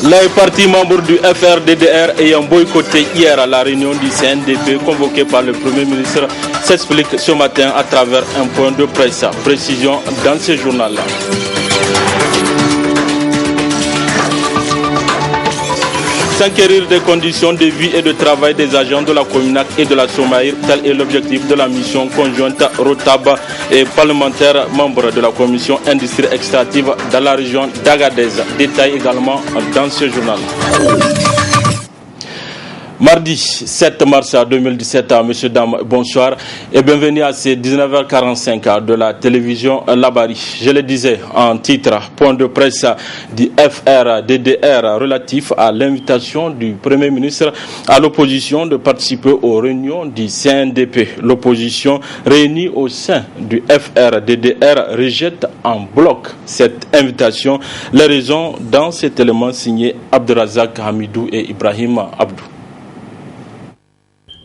Les partis membres du FRDDR ayant boycotté hier à la réunion du CNDP convoquée par le Premier ministre s'expliquent ce matin à travers un point de presse. Précision dans ce journal-là. S'enquérir des conditions de vie et de travail des agents de la Cominac et de la Somaïr, tel est l'objectif de la mission conjointe Rotab et parlementaire membre de la commission industrie extractive dans la région d'Agadez. Détail également dans ce journal. Mardi 7 mars 2017, messieurs, dames, bonsoir et bienvenue à ces 19h45 de la télévision Labari. Je le disais en titre, point de presse du FRDDR relatif à l'invitation du Premier ministre à l'opposition de participer aux réunions du CNDP. L'opposition réunie au sein du FRDDR rejette en bloc cette invitation. Les raisons dans cet élément signé Abdelrazak Hamidou et Ibrahim Abdou.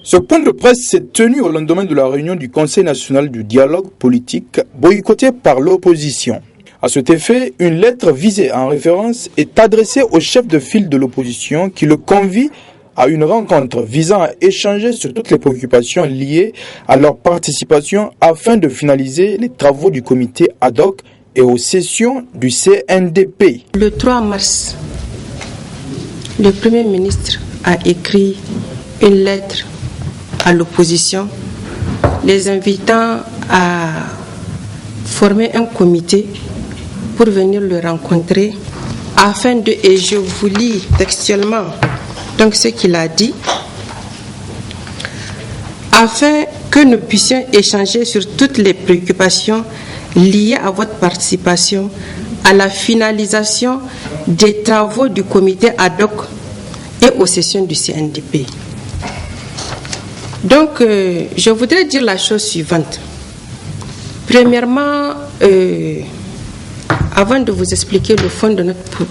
Ce point de presse s'est tenu au lendemain de la réunion du Conseil national du dialogue politique boycotté par l'opposition. À cet effet, une lettre visée en référence est adressée au chef de file de l'opposition qui le convie à une rencontre visant à échanger sur toutes les préoccupations liées à leur participation afin de finaliser les travaux du comité ad hoc et aux sessions du CNDP. Le 3 mars, le Premier ministre a écrit une lettre à l'opposition, les invitant à former un comité pour venir le rencontrer afin de, et je vous lis textuellement donc ce qu'il a dit, afin que nous puissions échanger sur toutes les préoccupations liées à votre participation à la finalisation des travaux du comité ad hoc et aux sessions du CNDP. Donc, je voudrais dire la chose suivante. Premièrement, avant de vous expliquer le fond de notre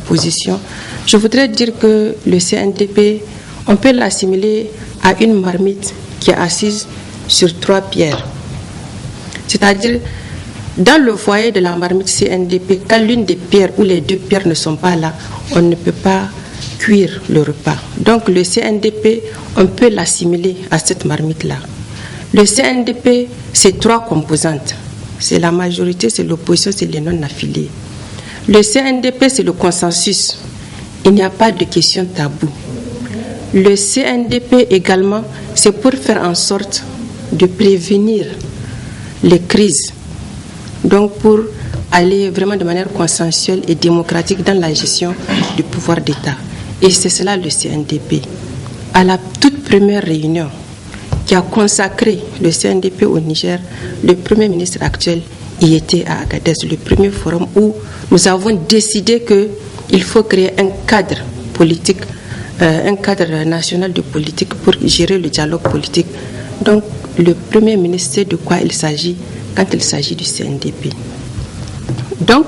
position, je voudrais dire que le CNDP, on peut l'assimiler à une marmite qui est assise sur 3 pierres. C'est-à-dire, dans le foyer de la marmite CNDP, quand l'une des pierres ou les 2 pierres ne sont pas là, on ne peut pas cuire le repas. Donc le CNDP, on peut l'assimiler à cette marmite-là. Le CNDP, c'est 3 composantes. C'est la majorité, c'est l'opposition, c'est les non-affiliés. Le CNDP, c'est le consensus. Il n'y a pas de question taboue. Le CNDP également, c'est pour faire en sorte de prévenir les crises. Donc pour aller vraiment de manière consensuelle et démocratique dans la gestion du pouvoir d'État. Et c'est cela le CNDP. À la toute première réunion qui a consacré le CNDP au Niger, le Premier ministre actuel y était à Agadez, le premier forum où nous avons décidé qu'il faut créer un cadre politique, un cadre national de politique pour gérer le dialogue politique. Donc le Premier ministre sait de quoi il s'agit quand il s'agit du CNDP. Donc,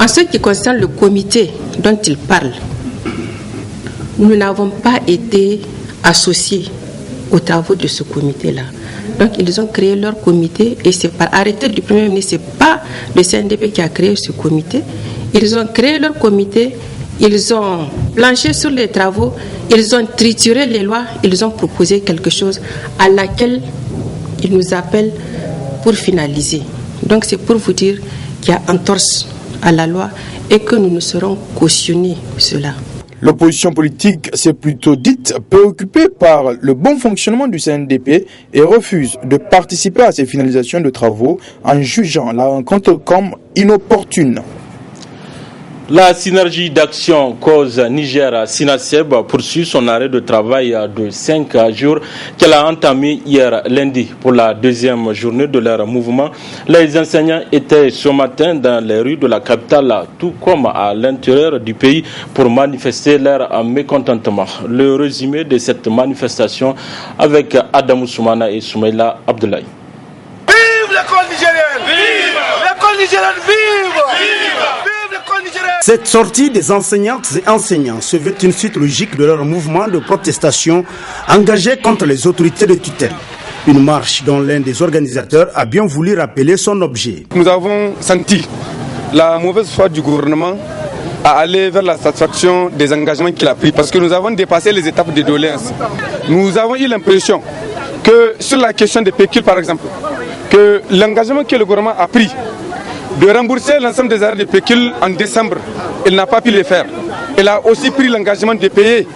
en ce qui concerne le comité dont il parle, nous n'avons pas été associés aux travaux de ce comité-là. Donc, ils ont créé leur comité et c'est par arrêté du Premier ministre, ce n'est pas le CNDP qui a créé ce comité. Ils ont créé leur comité, ils ont planché sur les travaux, ils ont trituré les lois, ils ont proposé quelque chose à laquelle ils nous appellent pour finaliser. Donc, c'est pour vous dire qu'il y a entorse à la loi et que nous ne saurons cautionner cela. L'opposition politique s'est plutôt dite préoccupée par le bon fonctionnement du CNDP et refuse de participer à ces finalisations de travaux en jugeant la rencontre comme inopportune. La synergie d'action cause Niger-Sinaseb poursuit son arrêt de travail de 5 jours qu'elle a entamé hier lundi pour la 2e journée de leur mouvement. Les enseignants étaient ce matin dans les rues de la capitale, tout comme à l'intérieur du pays, pour manifester leur mécontentement. Le résumé de cette manifestation avec Adam Soumana et Soumaïla Abdoulaye. Vive l'école nigérienne! Vive! L'école nigérienne, vive! Vive! Cette sortie des enseignantes et enseignants se veut une suite logique de leur mouvement de protestation engagé contre les autorités de tutelle. Une marche dont l'un des organisateurs a bien voulu rappeler son objet. Nous avons senti la mauvaise foi du gouvernement à aller vers la satisfaction des engagements qu'il a pris parce que nous avons dépassé les étapes de doléances. Nous avons eu l'impression que sur la question des pécules par exemple, que l'engagement que le gouvernement a pris de rembourser l'ensemble des arrêts de pécule en décembre, il n'a pas pu le faire. Il a aussi pris l'engagement de payer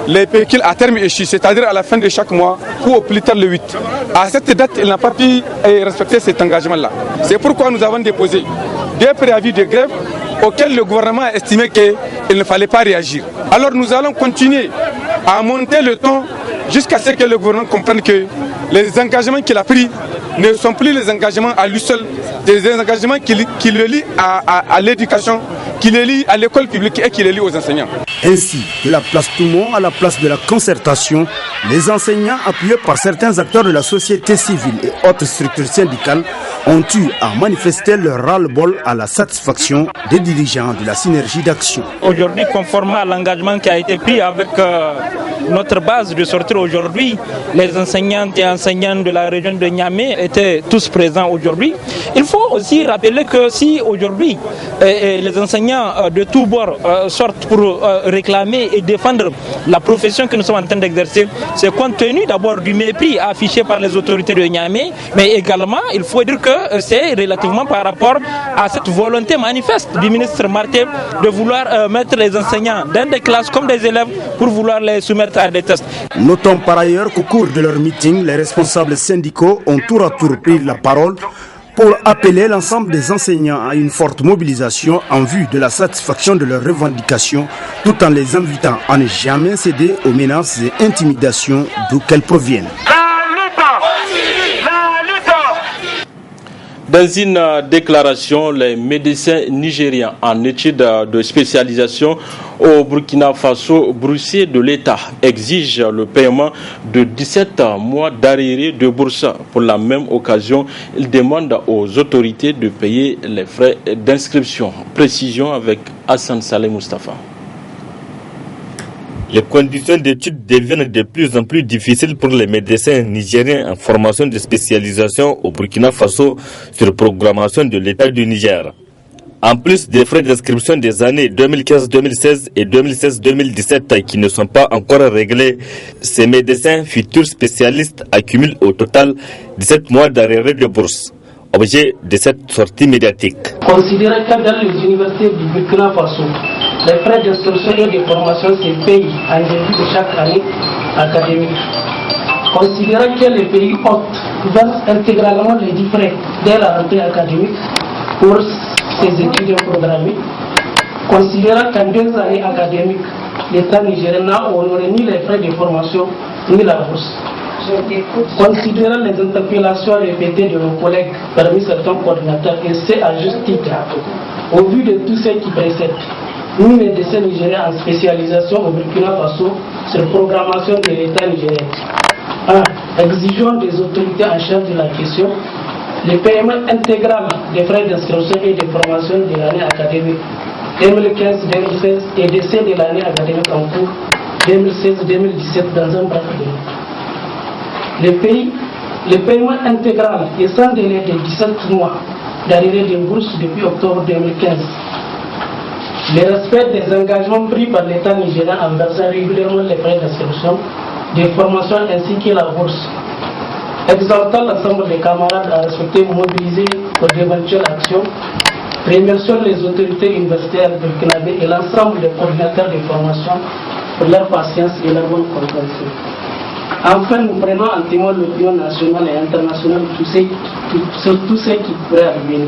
les pécules à terme échu, c'est-à-dire à la fin de chaque mois ou au plus tard le 8. À cette date, il n'a pas pu respecter cet engagement-là. C'est pourquoi nous avons déposé des préavis de grève auxquels le gouvernement a estimé qu'il ne fallait pas réagir. Alors nous allons continuer à monter le ton jusqu'à ce que le gouvernement comprenne que les engagements qu'il a pris ne sont plus les engagements à lui seul, des engagements qui le lient à l'éducation, qui le lient à l'école publique et qui le lient aux enseignants. Ainsi, de la place Toumont à la place de la concertation, les enseignants appuyés par certains acteurs de la société civile et autres structures syndicales ont eu à manifester leur ras-le-bol à la satisfaction des dirigeants de la synergie d'action. Aujourd'hui, conformément à l'engagement qui a été pris avec notre base de sortir aujourd'hui, les enseignantes et enseignants de la région de Niamey étaient tous présents aujourd'hui. Il faut aussi rappeler que si aujourd'hui les enseignants de tous bords sortent pour réclamer et défendre la profession que nous sommes en train d'exercer, c'est compte tenu d'abord du mépris affiché par les autorités de Niamey, mais également il faut dire que c'est relativement par rapport à cette volonté manifeste du ministre Martin de vouloir mettre les enseignants dans des classes comme des élèves pour vouloir les soumettre à des tests. Notons par ailleurs qu'au cours de leur meeting, les responsables syndicaux ont tour à tour pris la parole pour appeler l'ensemble des enseignants à une forte mobilisation en vue de la satisfaction de leurs revendications, tout en les invitant à ne jamais céder aux menaces et intimidations d'où qu'elles proviennent. Dans une déclaration, les médecins nigériens en études de spécialisation au Burkina Faso, Bruxier de l'État, exigent le paiement de 17 mois d'arriérés de bourse. Pour la même occasion, ils demandent aux autorités de payer les frais d'inscription. Précision avec Hassan Saleh Mustafa. Les conditions d'études deviennent de plus en plus difficiles pour les médecins nigériens en formation de spécialisation au Burkina Faso sur programmation de l'État du Niger. En plus des frais d'inscription des années 2015-2016 et 2016-2017 qui ne sont pas encore réglés, ces médecins futurs spécialistes accumulent au total 17 mois d'arriérés de bourse. Objet de cette sortie médiatique. Considérez que dans les universités du Burkina Faso, les frais d'inscription et de formation se payent en début de chaque année académique. Considérez que les pays hôtes versent intégralement les 10 frais dès la rentrée académique pour ces études programmées. Considérez qu'en 2 années académiques, l'État nigérien n'a honoré ni les frais de formation ni la bourse. Considérant les interpellations répétées de nos collègues parmi certains coordinateurs, et c'est à juste titre, au vu de tout ce qui précède, nous médecins nigériens en spécialisation au Burkina Faso sur programmation de l'État nigérien. 1. Exigeons des autorités en charge de la question le paiement intégral des frais d'inscription et de formation de l'année académique 2015-2016 et de ceux de l'année académique en cours 2016-2017 dans un bref délai. Le paiement intégral et sans délai de 17 mois d'arrivée de bourse depuis octobre 2015. Le respect des engagements pris par l'État nigérien en versant régulièrement les frais d'inscription, de formation ainsi que la bourse. Exhortant l'ensemble des camarades à respecter et mobiliser pour d'éventuelles actions. Remercions les autorités universitaires burkinabées et l'ensemble des coordinateurs de formation pour leur patience et leur bonne compréhension. Enfin, nous prenons en témoin l'opinion nationale et internationale sur tout ce qui pourrait arriver.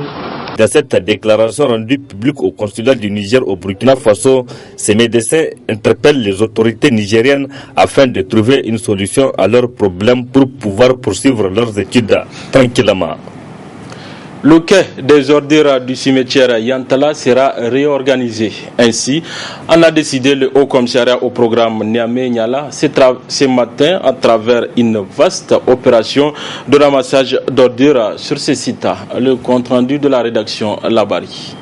Dans cette déclaration rendue publique au consulat du Niger au Burkina Faso, ces médecins interpellent les autorités nigériennes afin de trouver une solution à leurs problèmes pour pouvoir poursuivre leurs études tranquillement. Le quai des ordures du cimetière Yantala sera réorganisé. Ainsi, en a décidé le Haut Commissariat au programme Niamey-Niala ce matin à travers une vaste opération de ramassage d'ordures sur ce site. Le compte rendu de la rédaction Labari.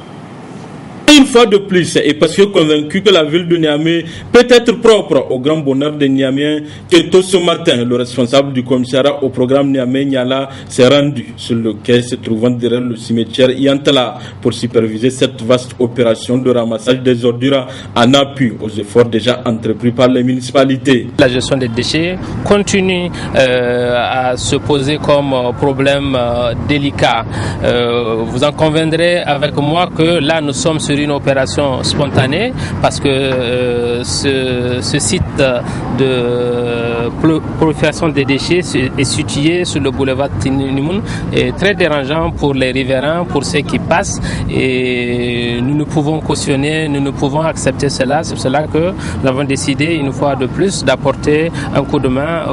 Une fois de plus, et parce que convaincu que la ville de Niamey peut être propre au grand bonheur des Niamiens, que tôt ce matin, le responsable du commissariat au programme Niamey-Niala s'est rendu sur le quai se trouvant derrière le cimetière Yantala pour superviser cette vaste opération de ramassage des ordures en appui aux efforts déjà entrepris par les municipalités. La gestion des déchets continue à se poser comme problème délicat. Vous en conviendrez avec moi que là nous sommes sur une opération spontanée parce que ce site de prolifération des déchets est situé sur le boulevard Tinimoun et très dérangeant pour les riverains, pour ceux qui passent, et nous ne pouvons cautionner, nous ne pouvons accepter cela. C'est pour cela que nous avons décidé une fois de plus d'apporter un coup de main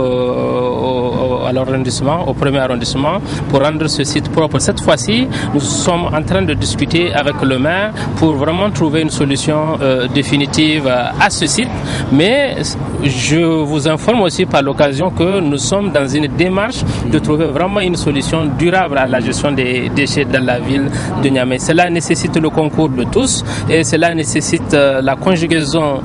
à l'arrondissement, au premier arrondissement, pour rendre ce site propre. Cette fois-ci, nous sommes en train de discuter avec le maire pour vraiment trouver une solution définitive à ce site. Mais je vous informe aussi par l'occasion que nous sommes dans une démarche de trouver vraiment une solution durable à la gestion des déchets dans la ville de Niamey. Cela nécessite le concours de tous et cela nécessite la conjugaison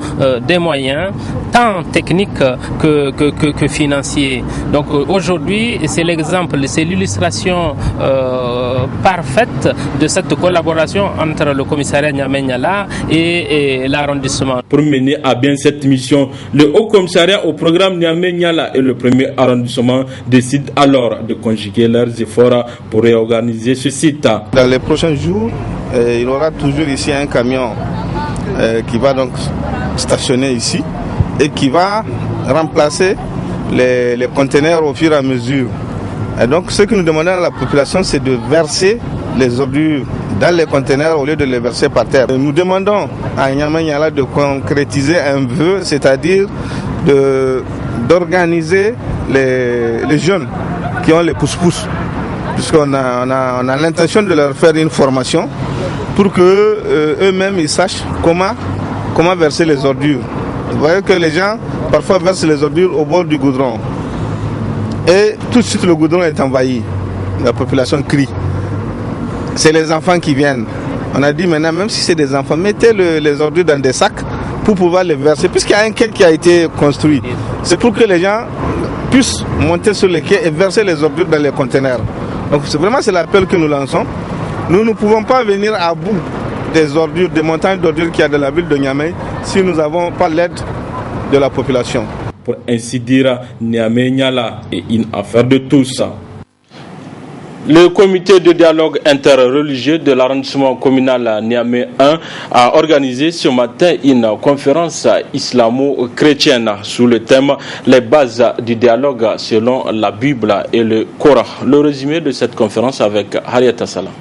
des moyens, tant techniques que financiers. Donc aujourd'hui, c'est l'exemple, c'est l'illustration parfaite de cette collaboration entre le commissariat Niamey-Niala et l'arrondissement. Pour mener à bien cette mission, le Haut Commissariat au programme Niamey-Niala et le premier arrondissement décident alors de conjuguer leurs efforts pour réorganiser ce site. Dans les prochains jours, il y aura toujours ici un camion qui va donc stationner ici et qui va remplacer les conteneurs au fur et à mesure. Et donc ce que nous demandons à la population, c'est de verser les ordures dans les conteneurs au lieu de les verser par terre. Nous demandons à Niamey-Niala de concrétiser un vœu, c'est-à-dire d'organiser les jeunes qui ont les pousse-pousse, puisqu'on a l'intention de leur faire une formation pour que eux-mêmes ils sachent comment verser les ordures. Vous voyez que les gens parfois versent les ordures au bord du goudron et tout de suite le goudron est envahi, la population crie. C'est les enfants qui viennent. On a dit maintenant, même si c'est des enfants, mettez les ordures dans des sacs pour pouvoir les verser, puisqu'il y a un quai qui a été construit. C'est pour que les gens puissent monter sur les quais et verser les ordures dans les conteneurs. Donc c'est l'appel que nous lançons. Nous ne pouvons pas venir à bout des ordures, des montagnes d'ordures qu'il y a dans la ville de Niamey si nous n'avons pas l'aide de la population. Pour ainsi dire, Niamey-Niala est une affaire de tous. Le comité de dialogue interreligieux de l'arrondissement communal Niamey 1 a organisé ce matin une conférence islamo-chrétienne sous le thème « Les bases du dialogue selon la Bible et le Coran ». Le résumé de cette conférence avec Harriet Salam.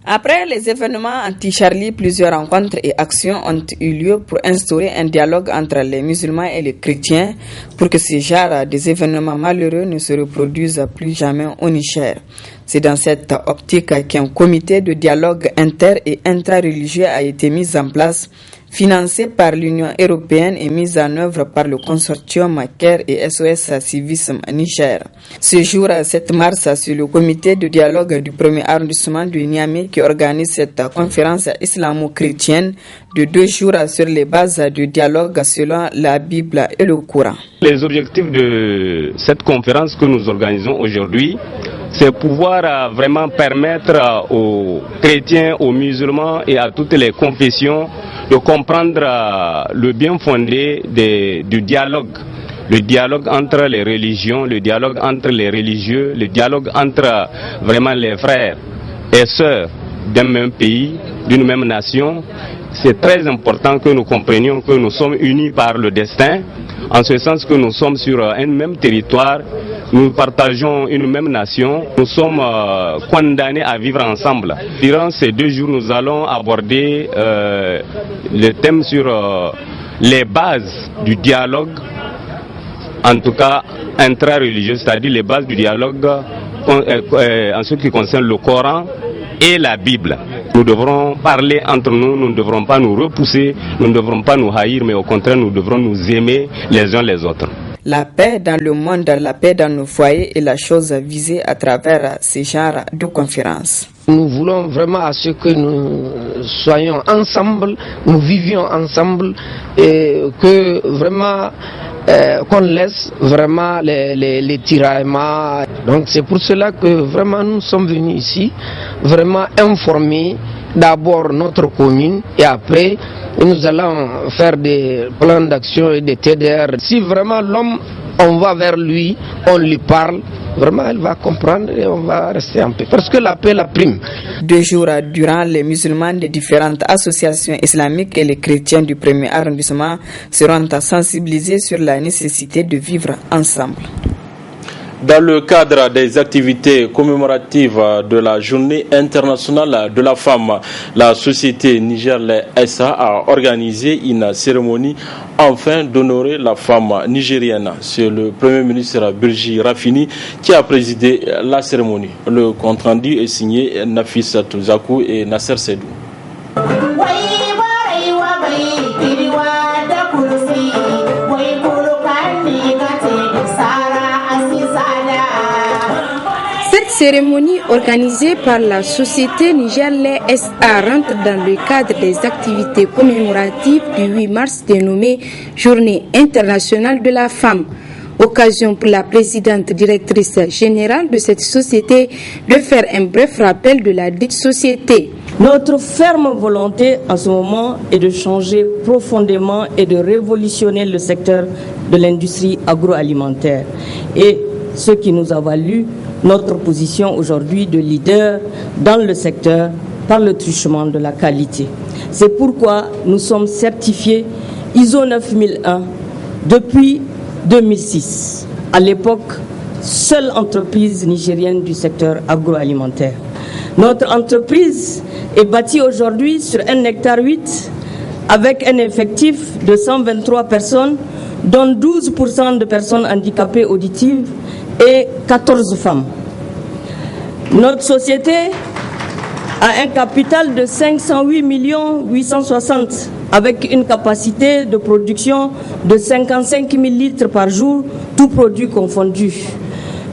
Après les événements anti-Charlie, plusieurs rencontres et actions ont eu lieu pour instaurer un dialogue entre les musulmans et les chrétiens pour que ce genre des événements malheureux ne se reproduisent plus jamais au Niger. C'est dans cette optique qu'un comité de dialogue inter- et intra-religieux a été mis en place, financé par l'Union européenne et mis en œuvre par le consortium CARE et SOS Civisme Niger. Ce jour, 7 mars, c'est le comité de dialogue du premier arrondissement de Niamey qui organise cette conférence islamo-chrétienne de 2 jours sur les bases du dialogue selon la Bible et le Coran. Les objectifs de cette conférence que nous organisons aujourd'hui, c'est pouvoir vraiment permettre aux chrétiens, aux musulmans et à toutes les confessions de comprendre le bien fondé du dialogue. Le dialogue entre les religions, le dialogue entre les religieux, le dialogue entre vraiment les frères et sœurs d'un même pays, d'une même nation. C'est très important que nous comprenions que nous sommes unis par le destin, en ce sens que nous sommes sur un même territoire, nous partageons une même nation, nous sommes condamnés à vivre ensemble. Durant ces 2 jours, nous allons aborder le thème sur les bases du dialogue, en tout cas intra-religieux, c'est-à-dire les bases du dialogue en ce qui concerne le Coran et la Bible. Nous devrons parler entre nous, nous ne devrons pas nous repousser, nous ne devrons pas nous haïr, mais au contraire, nous devrons nous aimer les uns les autres. La paix dans le monde, la paix dans nos foyers est la chose visée à travers ces genres de conférences. Nous voulons vraiment à ce que nous soyons ensemble, nous vivions ensemble et que vraiment qu'on laisse vraiment les tiraillements. Donc c'est pour cela que vraiment nous sommes venus ici, vraiment informer d'abord notre commune et après nous allons faire des plans d'action et des TDR. Si vraiment l'homme, on va vers lui, on lui parle, vraiment elle va comprendre et on va rester en paix. Parce que la paix la prime. 2 jours durant, les musulmans des différentes associations islamiques et les chrétiens du 1er arrondissement seront sensibilisés sur la nécessité de vivre ensemble. Dans le cadre des activités commémoratives de la Journée internationale de la femme, la société Niger-Lait SA a organisé une cérémonie afin d'honorer la femme nigérienne. C'est le Premier ministre Birji Rafini qui a présidé la cérémonie. Le compte-rendu est signé Nafissa Touzakou et Nasser Sedou. Cette cérémonie organisée par la société Niger-Lait SA rentre dans le cadre des activités commémoratives du 8 mars dénommée Journée internationale de la femme. Occasion pour la présidente directrice générale de cette société de faire un bref rappel de la dite société. Notre ferme volonté en ce moment est de changer profondément et de révolutionner le secteur de l'industrie agroalimentaire. Et ce qui nous a valu notre position aujourd'hui de leader dans le secteur par le truchement de la qualité. C'est pourquoi nous sommes certifiés ISO 9001 depuis 2006. À l'époque, seule entreprise nigérienne du secteur agroalimentaire. Notre entreprise est bâtie aujourd'hui sur 1,8 hectare avec un effectif de 123 personnes, dont 12% de personnes handicapées auditives et 14 femmes. Notre société a un capital de 508 860 avec une capacité de production de 55 000 litres par jour, tout produit confondu.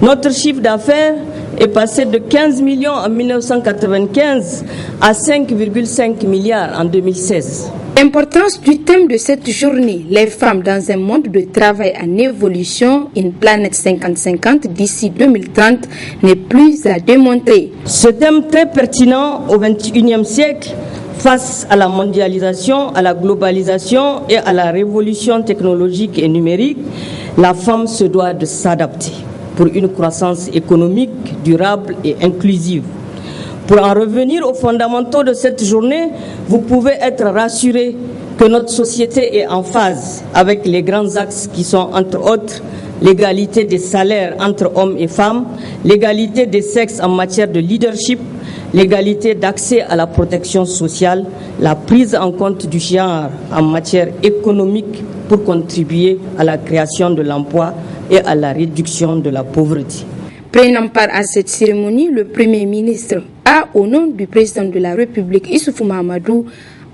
Notre chiffre d'affaires est passé de 15 millions en 1995 à 5,5 milliards en 2016. L'importance du thème de cette journée, les femmes dans un monde de travail en évolution, une planète 50-50 d'ici 2030, n'est plus à démontrer. Ce thème très pertinent au XXIe siècle, face à la mondialisation, à la globalisation et à la révolution technologique et numérique, la femme se doit de s'adapter pour une croissance économique durable et inclusive. Pour en revenir aux fondamentaux de cette journée, vous pouvez être rassurés que notre société est en phase avec les grands axes qui sont, entre autres, l'égalité des salaires entre hommes et femmes, l'égalité des sexes en matière de leadership, l'égalité d'accès à la protection sociale, la prise en compte du genre en matière économique pour contribuer à la création de l'emploi et à la réduction de la pauvreté. Prenant part à cette cérémonie, le Premier ministre a, au nom du président de la République, Issoufou Mahamadou,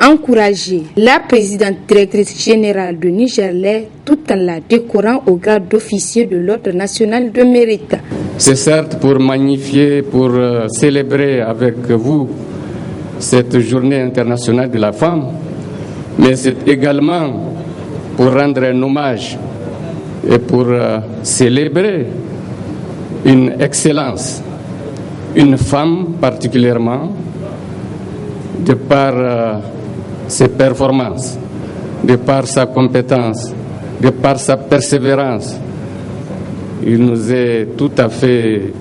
encouragé la présidente directrice générale de Niger-Lait tout en la décorant au grade d'officier de l'Ordre national de mérite. C'est certes pour magnifier, pour célébrer avec vous cette journée internationale de la femme, mais c'est également pour rendre un hommage et pour célébrer une excellence, une femme particulièrement, de par ses performances, de par sa compétence, de par sa persévérance. Il nous est tout à fait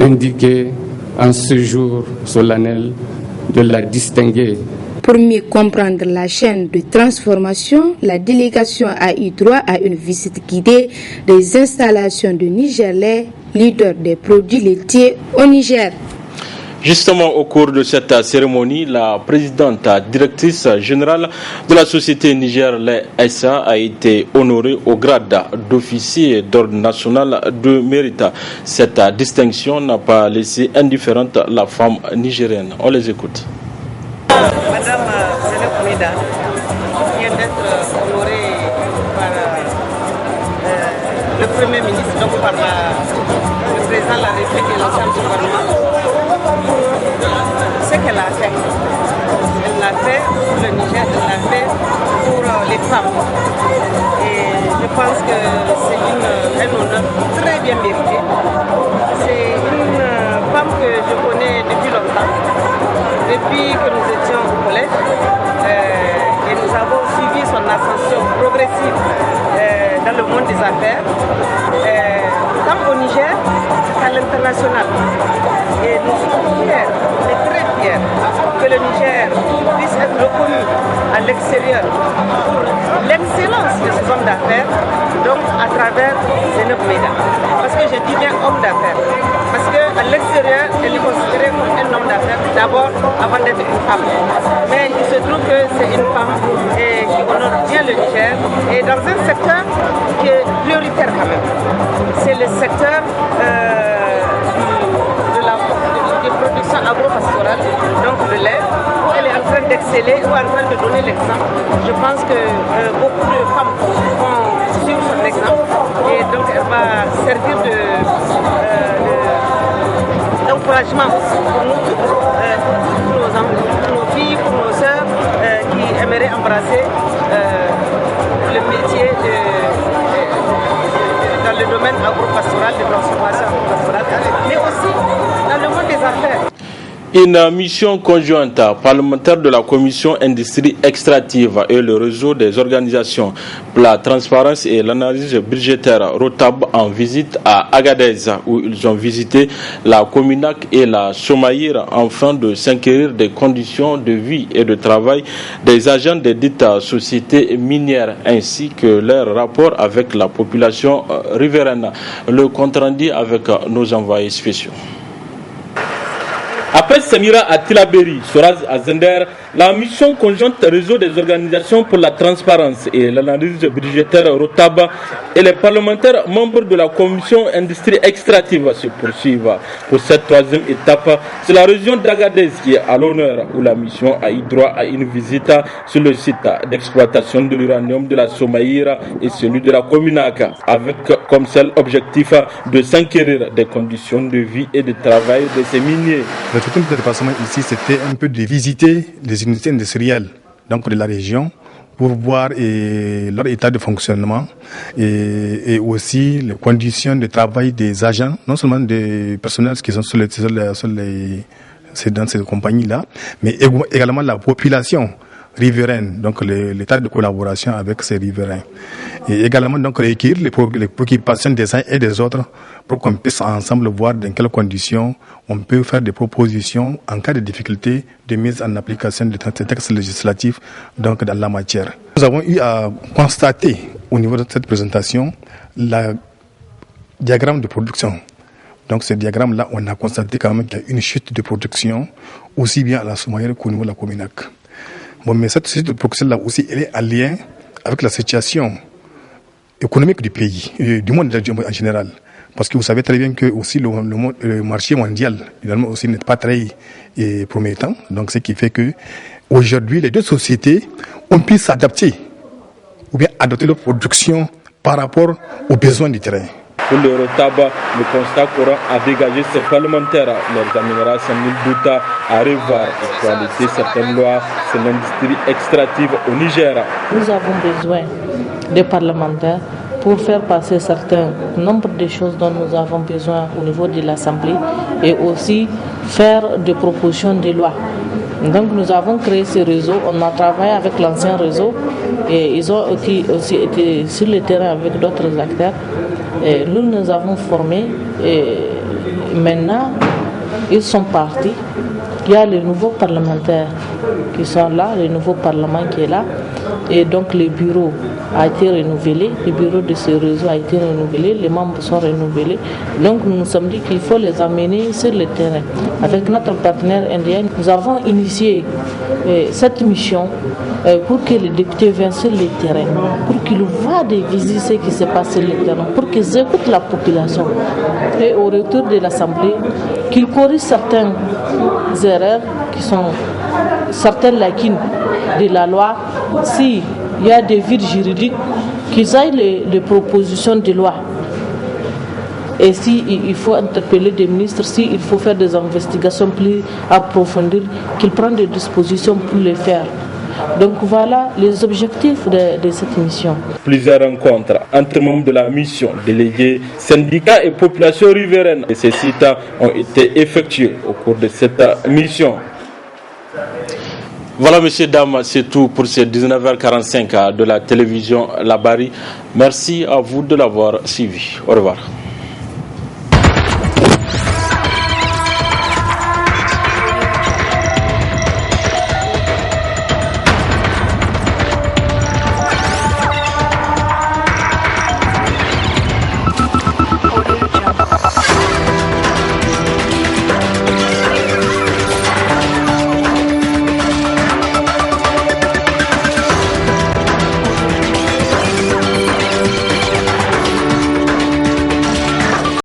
indiqué en ce jour solennel de la distinguer. Pour mieux comprendre la chaîne de transformation, la délégation a eu droit à une visite guidée des installations de Niger-Lait, leader des produits laitiers au Niger. Justement, au cours de cette cérémonie, la présidente directrice générale de la société Niger-Lait SA a été honorée au grade d'officier d'ordre national de mérite. Cette distinction n'a pas laissé indifférente la femme nigérienne. On les écoute. Madame Zéné vient d'être honorée par le Premier ministre, donc par le président de la République et l'ensemble du gouvernement. qu'elle a fait. Elle l'a fait pour le Niger, elle l'a fait pour les femmes. Et je pense que c'est un honneur très bien mérité. C'est une femme que je connais depuis longtemps, depuis que nous étions au collège. Et nous avons suivi son ascension progressive dans le monde des affaires, tant au Niger qu'à l'international. Et nous sommes fiers, on est très fiers que le Niger puisse être reconnu à l'extérieur pour l'excellence de ces hommes d'affaires, donc à travers Zeynep Meïda. Parce que je dis bien homme d'affaires. Parce qu'à l'extérieur, elle est considérée comme un homme d'affaires d'abord avant d'être une femme. Mais il se trouve que c'est une femme qui honore bien le Niger et dans un secteur qui est prioritaire quand même. C'est le secteur de production agro-pastorale, donc le lait, où elle est en train d'exceller, ou en train de donner l'exemple. Je pense que beaucoup de femmes vont suivre son exemple et donc elle va servir d'encouragement pour nous toutes, pour nos filles, pour nos sœurs qui aimeraient embrasser le métier dans le domaine agro-pastoral, de transformation agro-pastorale, mais aussi dans le monde des affaires. Une mission conjointe parlementaire de la Commission Industrie Extractive et le réseau des organisations pour la transparence et l'analyse budgétaire ROTAB en visite à Agadez, où ils ont visité la Cominac et la Somaïr afin de s'inquérir des conditions de vie et de travail des agents des dites sociétés minières ainsi que leur rapport avec la population riveraine. Le compte rendu avec nos envoyés spéciaux. Après Samira à Tilaberi, Soraz à Zender, la mission conjointe réseau des organisations pour la transparence et l'analyse budgétaire ROTAB et les parlementaires membres de la commission industrie extractive se poursuivent. Pour cette troisième étape, c'est la région d'Agadez qui est à l'honneur, où la mission a eu droit à une visite sur le site d'exploitation de l'uranium de la Somaïra et celui de la Cominac, avec comme seul objectif de s'inquérir des conditions de vie et de travail de ces miniers. L'objectif de déplacement ici, c'était un peu de visiter les unités industrielles donc de la région pour voir leur état de fonctionnement et aussi les conditions de travail des agents, non seulement des personnels qui sont dans ces compagnies-là, mais également la population riveraine, donc l'état de collaboration avec ces riverains. Et également donc recueillir les préoccupations des uns et des autres pour qu'on puisse ensemble voir dans quelles conditions on peut faire des propositions en cas de difficulté de mise en application de ces textes législatifs donc dans la matière. Nous avons eu à constater au niveau de cette présentation le diagramme de production. Donc ce diagramme-là, on a constaté quand même qu'il y a une chute de production aussi bien à la Somaïra qu'au niveau de la Cominac. Bon, mais cette société de production-là aussi, elle est en lien avec la situation économique du pays, du monde en général. Parce que vous savez très bien que aussi le marché mondial aussi n'est pas très promettant. Donc, ce qui fait que aujourd'hui, les deux sociétés ont pu s'adapter ou bien adapter leur production par rapport aux besoins du terrain. Pour le ROTAB, le constat qu'auront à dégager ces parlementaires leur amènera sans nul doute à revoir et qualifier certaines lois sur l'industrie extractive au Niger. Nous avons besoin des parlementaires pour faire passer certains nombre de choses dont nous avons besoin au niveau de l'Assemblée et aussi faire des propositions de loi. Donc nous avons créé ce réseau, on a travaillé avec l'ancien réseau et ils ont aussi été sur le terrain avec d'autres acteurs. Et nous avons formés et maintenant ils sont partis. Il y a les nouveaux parlementaires qui sont là, le nouveau parlement qui est là. Et donc le bureau a été renouvelé, le bureau de ce réseau a été renouvelé, les membres sont renouvelés. Donc nous nous sommes dit qu'il faut les amener sur le terrain. Avec notre partenaire indien, nous avons initié cette mission pour que les députés viennent sur le terrain, pour qu'ils voient des visites ce qui se passe sur le terrain, pour qu'ils écoutent la population. Et au retour de l'Assemblée, qu'ils corrigent certaines erreurs qui sont certaines lacunes de la loi. S'il y a des vides juridiques, qu'ils aillent les propositions de loi Et s'il faut interpeller des ministres, s'il faut faire des investigations plus approfondies, qu'ils prennent des dispositions pour les faire. Donc voilà les objectifs de cette mission. Plusieurs rencontres entre membres de la mission, délégués, syndicats et population riveraine de ces sites ont été effectuées au cours de cette mission. Voilà, messieurs, dames, c'est tout pour ces 19h45 de la télévision Labari. Merci à vous de l'avoir suivi. Au revoir.